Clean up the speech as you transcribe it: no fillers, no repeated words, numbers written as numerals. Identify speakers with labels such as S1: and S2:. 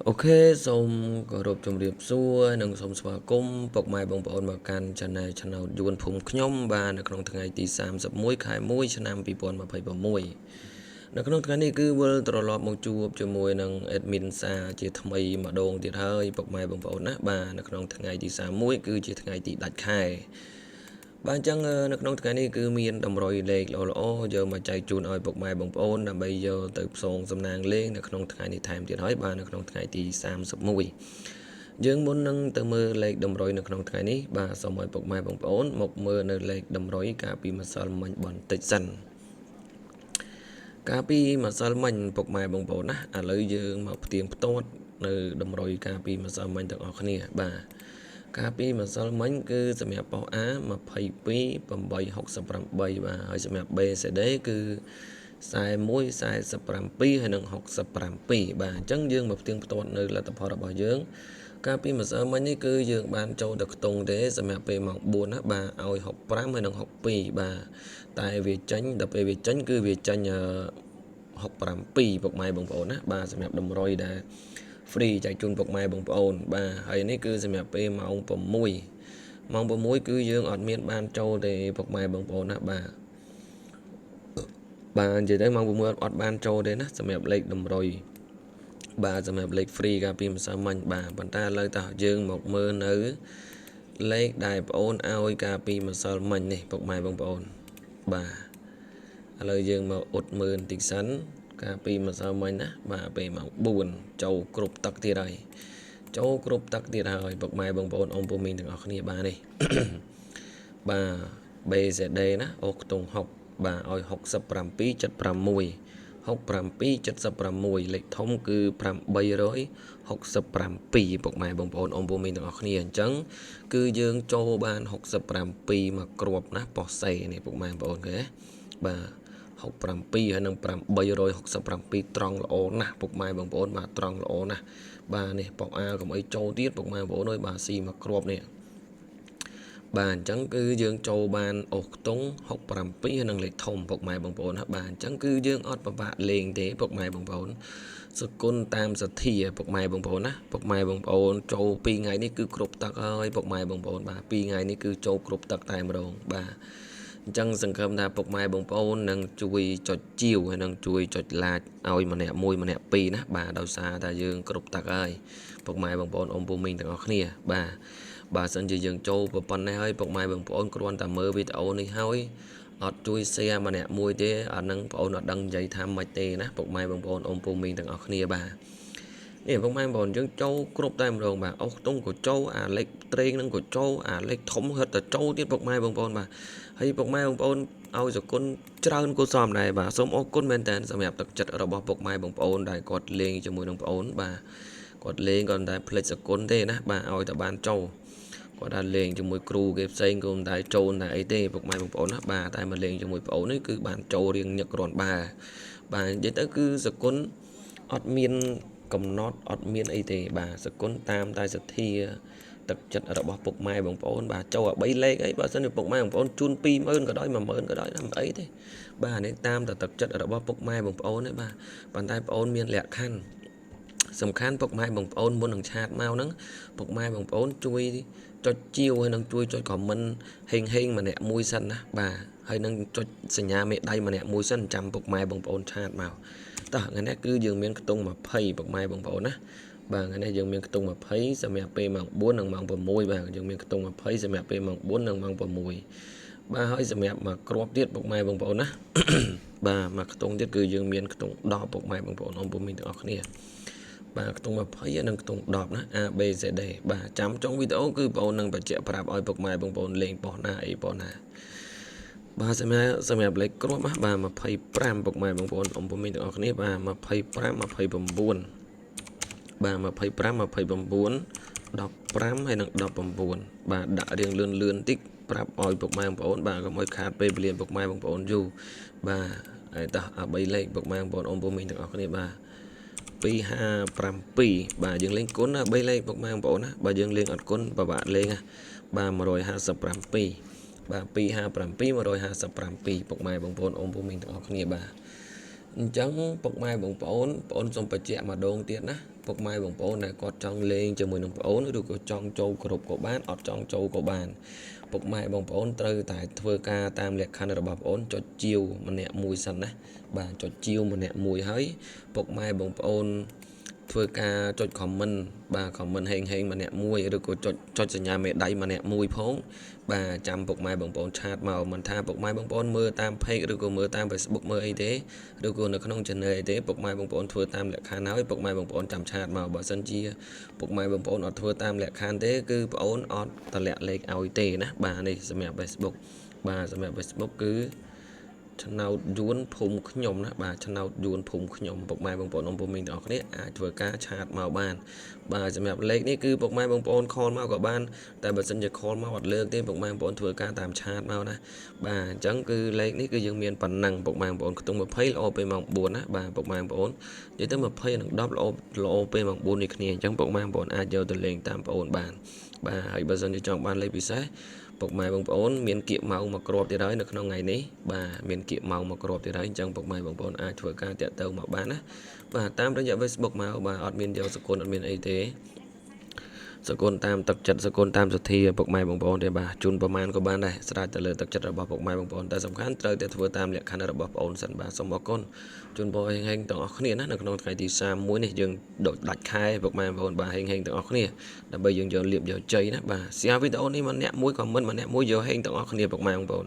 S1: អូខេសូមគោរពជំរាបសួរនិងសូមស្វាគមន៍ពុកម៉ែបងប្អូនមកកាន់ Channel ឆ្នោតយួនភូមិខ្ញុំបាទនៅក្នុងថ្ងៃទី31ខែ1ឆ្នាំ2026នៅក្នុងថ្ងៃនេះគឺវិលត្រឡប់មកជួបជាមួយនឹង admin សាជាថ្មីម្ដងទៀតហើយពុកម៉ែបងប្អូនណាបាទនៅក្នុងថ្ងៃទី31គឺជាថ្ងៃទីដាច់ខែបាទអញ្ចឹងនៅក្នុងថ្ងៃនេះគឺមានតម្រុយលេខល្អៗយកមកចែកជូនឲ្យពុកម៉ែបងប្អូនដើម្បីយកទៅផ្សងសំណាងលេខនៅក្នុងថ្ងៃនេះថែមទៀតហើយបាទនៅក្នុងថ្ងៃទី31យើងមុននឹងទៅមើលលេខតម្រុយនៅក្នុងថ្ងៃនេះបាទសូមឲ្យពុកម៉ែបងប្អូនមកមើលនៅលេខតម្រុយកាលពីម្សិលមិញបន្តិចសិនកាលពីម្សិលមិញពុកម៉ែបងប្អូនណាឥឡូវយើងមកផ្ទៀងផ្ទាត់នៅតម្រុយកាលពីម្សិលមិញទាំងអស់គ្នាបាទកាលពីម្សិលមិញគឺសម្រាប់ប៉ុស A 22 868បាទហើយសម្រាប់ B C D គឺ41 47ហើយនិង67បាទអញ្ចឹងយើងមកផ្ទៀងផ្ទាត់នៅលទ្ធផលរបស់យើងកាលពីម្សិលមិញនេះគឺយើងបានចូលទៅខ្ទង់ទេសម្រាប់ពេលម៉ោង4ណាបាទឲ្យ65ហើយនិង62បាទតែវាចេញដល់ពេលវាចេញគឺវាចេញ67ពុកម៉ែបងប្អូនណាបាទសម្រាប់តម្រុយដែលfree ចែកជូនពុកម៉ែបងប្អូនបាទហើយនេះគឺសម្រាប់ពេលម៉ោង6ម៉ោង6គឺយើងអត់មានបានចូលទេពុកម៉ែបងប្អូនណាបាទនិយាយទៅម៉ោង6អត់បានចូលទេណាសម្រាប់លេខតម្រុយបាទសម្រាប់លេខ free កាលពីម្សិលមិញបាទប៉ុន្តែឥឡូវតោះយើងមកមើលនៅលេខដែលបងអូនឲ្យកាលពីម្សិលមិញនេះពុកម៉ែបងប្អូនបាទឥឡូវយើងមកអ៊ុតមើលបន្តិចសិនកាលពីម្សិលមិញណាបាទពេលម៉ោង4ចូលគ្រប់ទឹកទៀតហើយចូលគ្រប់ទឹកទៀតហើយពុកម៉ែបងប្អូនអ៊ំពូមីងទាំងអស់គ្នាបាទនេះបាទ BCD ណាអូខ្ទង់60បាទឲ្យ67.76 67.76លេខធំគឺ867ពុកម៉ែបងប្អូនអ៊ំពូមីងទាំងអស់គ្នាអញ្ចឹងគឺយើងចូលបាន67មកគ្រាប់ណាប៉ុសសេនេះពុកម៉ែបងប្អូនឃើញទេបាទ67ហើយនឹង867ត្រង់ល្អណាស់ពុកម៉ែបងប្អូនបាទត្រង់ល្អណាស់បាទនេះប៉ុស A កុំអីចូលទៀតពុកម៉ែបងប្អូនអើយបាទស៊ីមកគ្រាប់នេះបាទអញ្ចឹងគឺយើងចូលបានអូសខ្ទង់67ហើយនឹងលេខធំពុកម៉ែបងប្អូនណាបាទអញ្ចឹងគឺយើងអត់ពិបាកលេងទេពុកម៉ែបងប្អូនសគុណតាមសទ្ធាពុកម៉ែបងប្អូនណាពុកម៉ែបងប្អូនចូល2ថ្ងៃនេះគឺគ្រប់ទឹកហើយពុកម៉ែបងប្អូនបាទ2ថ្ងៃនេះគឺចូលគ្រប់ទឹកតែម្ដងបាទអញ្ចឹងសង្ឃឹមថាពុកម៉ែបងប្អូននឹងជួយចុចជាវហើយនឹងជួយចុច like ឲ្យម្នាក់មួយម្នាក់ពីរណាបាទដោយសារតែយើងគ្រប់ទឹកហើយពុកម៉ែបងប្អូនអ៊ំពូមីងទាំងអស់គ្នាបាទបើសិនជាយើងចូលប៉ុណ្ណេះហើយពុកម៉ែបងប្អូនគ្រាន់តែមើលវីដេអូនេះហើយអត់ជួយ share ម្នាក់មួយទេអានឹងបងប្អូនអត់ដឹងនិយាយថាម៉េចទេណាពុកម៉ែបងប្អូនអ៊ំពូមីងទាំងអស់គ្នាបាទនេះពុកម៉ែបងប្អូនយើងចូលគ្រប់តែម្ដងបាទអុសខ្ទង់ក៏ចូលអាលេខត្រេងនឹងក៏ចូលអាលេខធំហិតតែចូលទៀតពុកម៉ែបងប្អូនបាទហើយពុកម៉ែបងប្អូនឲ្យសគុណច្រើនគួរសមដែរបាទសូមអរគុណមែនតើសម្រាប់ទឹកចិត្តរបស់ពុកម៉ែបងប្អូនដែលគាត់លេងជាមួយនឹងបងប្អូនបាទគាត់លេងគាត់តែផ្លេចសគុណទេណាបាទឲ្យតែបានចូលគាត់ថាលេងជាមួយគ្រូគេផ្សេងក៏មិនតែចូលតែអីទេពុកម៉ែបងប្អូនណាបាទតែមកលេងជាមួយបងប្អូននេះគឺបានចូលរៀងញឹកគ្រាន់បាទនិយាយទៅគឺសគុណអត់មានកំណត់អត់មានអីទេបាទសគុណតាមតែសទ្ធាទឹកចិត្តរបស់ពុកម៉ែបងប្អូនបាទចូលឲ្យ3លេខអីបើសិនជាពុកម៉ែបងប្អូនជូន20000ក៏ដោយ10000ក៏ដោយមិនអីទេបាទនេះតាមតែទឹកចិត្តរបស់ពុកម៉ែបងប្អូនទេបាទប៉ុន្តែបងប្អូនមានលក្ខខណ្ឌសំខាន់ពុកម៉ែបងប្អូនមុននឹងឆាតមកហ្នឹងពុកម៉ែបងប្អូនជួយចុចជាវហើយនឹងជួយចុចខមមិនហេងម្នាក់មួយសិនណាបាទហើយនឹងចុចសញ្ញាមេដៃម្នាក់មួយសិនចាំពុកម៉ែបងប្អូនឆាតមកតោះថ្ងៃនេះគឺយើងមានខ្ទង់20ពុកម៉ែបងប្អូនណាបាទថ្ងៃនេះយើងមានខ្ទង់20សម្រាប់ពេលម៉ោង4និងម៉ោង6បាទយើងមានខ្ទង់20សម្រាប់ពេលម៉ោង4និងម៉ោង6បាទហើយសម្រាប់មកគ្រាប់ទៀតពុកម៉ែបងប្អូនណាបាទមកខ្ទង់ទៀតគឺយើងមានខ្ទង់10ពុកម៉ែបងប្អូនអ៊ំពុំមីងទាំងអស់គ្នាបាទខ្ទង់20និងខ្ទង់10ណា A B C D បាទចាំចុងវីដេអូគឺបងប្អូននឹងបញ្ជាក់ប្រាប់ឲ្យពុកម៉ែបងប្អូនលេងប៉ុសណាអីប៉ុសណាបាទសម្រាប់លេខគ្រាប់បាទ25ពុកម៉ែបងប្អូនអ៊ំពុំមីងទាំងអស់គ្នាបាទ25 29បាទ25 29 15ហើយនិង19បាទដាក់រៀងលឿនតិចប្រាប់ឲ្យពុកម៉ែបងប្អូនបាទកុំឲ្យខាតពេលវេលាពុកម៉ែបងប្អូនយូរបាទហើយតោះ3លេខពុកម៉ែបងប្អូនអ៊ំពុំមីងទាំងអស់គ្នាបាទ257បាទយើងលេងគុណណា3លេខពុកម៉ែបងប្អូនណាបើយើងលេងអត់គុណពិបាកលេងណាបាទ157បាទ257 157ពុកម៉ែបងប្អូនអ៊ំពុំមីងទាំងអស់គ្នាបាទ chẳng bọc mai bóng ổn xong phải chạy mà đôn tiết ná bọc mai bóng ổn này có trong lên cho mình bóng ổn được có trong châu cột của bạn ở trong châu của bạn bọc mai bóng ổn từ tại thưa ca tam liệt khăn là bọc ổn cho chiêu mà nẹ mùi xanh á bà cho chiêu mà nẹ mùi hấy bọc mai bóng ổn thưa ca cho comment bà comment hình mà nẹ mùi được có cho nhà mẹ đẩy mà nẹ mùi phóng bà chăm bọc mai bóng ổn chat màu mình tha bọc mai bóng ổn mưa tam page được có mưa tam Facebook mưa ấy thế được có nó không chân này thế bọc mai bóng ổn thưa tam liệt khăn nói bọc mai bóng ổn chăm chat màu bà sân chia bọc mai bóng ổn ở thưa tam liệt khăn thế cứ ổn ở ta lẹ lệch ao tê nè bà này xem mẹ Facebook bà xem mẹ Facebook cứ chân nào duốn phùng nhom nè bà chân nào duốn phùng nhom bọc mai bóng ổn ông mình đó đấy vừa cá chat màu bàn bà xem mẹ lệchនេះគឺbọc mai bóng ổn call màu của ban tại bà sânจะ call មកអត់លើកទេbọc mai bóng ổnធ្វើការតាម chat មកណាបាទអញ្ចឹងគឺលេខនេះគឺយើងមានប៉ុណ្ណឹង bọc mai bóng ổnខ្ទង់20ល្អពេលម៉ោង4ណាបាទ bọc mai bóng ổn និយាយទៅ20និង10ល្អពេលម៉ោង4នេះគ្នាអញ្ចឹង bọc mai bóng ổn អាចយកទៅលេងតាមបងអូនបានបាទហើយបើសិនជាចង់បានលេខពិសេសពុកម៉ែបងប្អូនមានគៀកម៉ោងមកគ្រាប់ទៀតហើយនៅក្នុងថ្ងៃនេះបាទមានគៀកម៉ោងមកគ្រាប់ទៀតហើយអញ្ចឹងពុកម៉ែបងប្អូនអាចធ្វើការតាក់ទងមកបានណាបាទតាមរយៈ Facebook មកបាទអត់មានយកសកលអត់មានអីទេសកលតាមទឹកចិត្តសកលតាមសទ្ធាពុកម៉ែបងប្អូនទេបាទជូនប្រមាណក៏បានដែរស្រាវទៅលើទឹកចិត្តរបស់ពុកម៉ែបងប្អូនតែសំខាន់ត្រូវតែធ្វើតាមលក្ខខណ្ឌរបស់បងអូនសិនបាទសូមអរគុណជូនបងហេងៗទាំងអស់គ្នាណានៅក្នុងថ្ងៃទី31នេះយើងដាច់ខែពុកម៉ែបងប្អូនបាទហេងៗទាំងអស់គ្នាដើម្បីយើងយកលៀបយកជ័យណាបាទ share វីដេអូនេះមកអ្នកមួយ comment មកអ្នកមួយយកហេងទាំងអស់គ្នាពុកម៉ែបងប្អូន